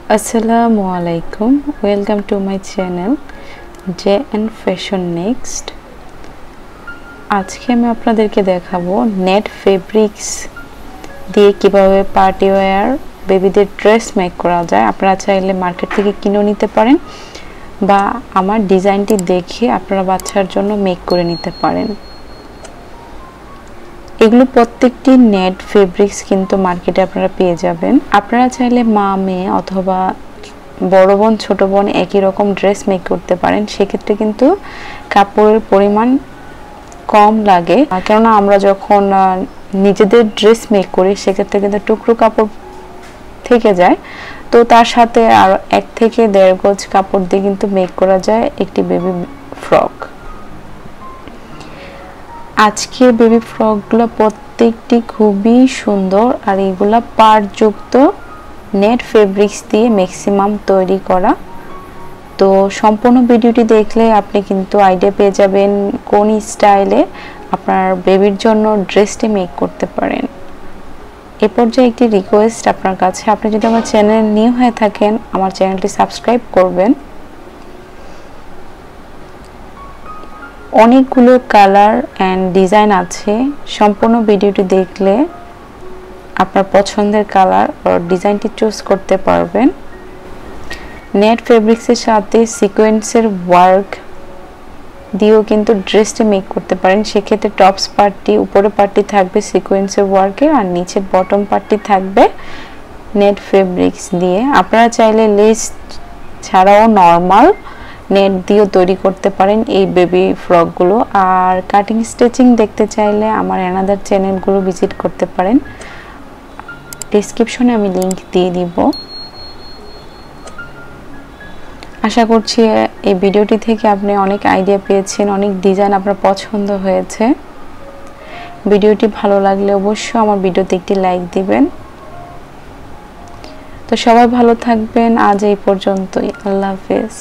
Assalamu alaikum. Welcome to my channel J and Fashion Next. আজকে আমি আপনাদেরকে দেখাবো নেট ফেব্রিক্স দিয়ে কিভাবে পার্টি ওয়্যার বেবিদের ড্রেস মেক করা যায়। আপনারা চাইলে মার্কেট থেকে কিনে নিতে পারেন বা আমার ডিজাইনটি দেখে আপনারা বাচ্চার জন্য মেক করে নিতে পারেন। এগুলো প্রত্যেকটি নেট ফেব্রিক্স কিন্তু মার্কেটে আপনারা পেয়ে যাবেন। আপনারা চাইলে মা মেয়ে অথবা বড় বোন ছোট বোন একই রকম ড্রেস মেক করতে পারেন। সেক্ষেত্রে কিন্তু কাপড়ের পরিমাণ কম লাগে, কেননা আমরা যখন নিজেদের ড্রেস মেক করি সেক্ষেত্রে কিন্তু টুকরো কাপড় থেকে যায়, তো তার সাথে আর 1 থেকে 1.5 গজ কাপড় দিয়ে কিন্তু মেক করা যায় একটি বেবি ফ্রক। আজকে বেবি ফ্রকগুলো প্রত্যেকটি খুবই সুন্দর, আর এগুলা পাড়যুক্ত নেট ফেব্রিক্স দিয়ে ম্যাক্সিমাম তৈরি করা। তো সম্পূর্ণ ভিডিওটি দেখলে আপনি কিন্তু আইডিয়া পেয়ে যাবেন কোন স্টাইলে আপনার বেবির জন্য ড্রেসটি মেক করতে পারেন। এ পর্যায়ে একটি রিকোয়েস্ট আপনার কাছে, আপনি যদি আমার চ্যানেল নিউ হয়ে থাকেন আমার চ্যানেলটি সাবস্ক্রাইব করবেন। অনেকগুলো কালার অ্যান্ড ডিজাইন আছে, সম্পূর্ণ ভিডিওটি দেখলে আপনার পছন্দের কালার ও ডিজাইনটি চুজ করতে পারবেন। নেট ফেব্রিক্সের সাথে সিকোয়েন্সের ওয়ার্ক দিয়েও কিন্তু ড্রেসটি মেক করতে পারেন। সেক্ষেত্রে টপস পার্টটি উপরে পার্টটি থাকবে সিকোয়েন্সের ওয়ার্কের, আর নিচের বটম পার্টটি থাকবে নেট ফেব্রিক্স দিয়ে। আপনারা চাইলে লেস ছাড়াও নর্মাল নেট দিয়েও তৈরি করতে পারেন এই বেবি ফ্রকগুলো। আর কাটিং স্টিচিং দেখতে চাইলে আমার অ্যানাদার চ্যানেলগুলো ভিজিট করতে পারেন, ডেসক্রিপশনে আমি লিংক দিয়ে দিব। আশা করছি এই ভিডিওটি থেকে আপনি অনেক আইডিয়া পেয়েছেন, অনেক ডিজাইন আপনার পছন্দ হয়েছে। ভিডিওটি ভালো লাগলে অবশ্যই আমার ভিডিওতে একটি লাইক দিবেন। তো সবাই ভালো থাকবেন, আজ এই পর্যন্তই, আল্লাহ হাফেজ।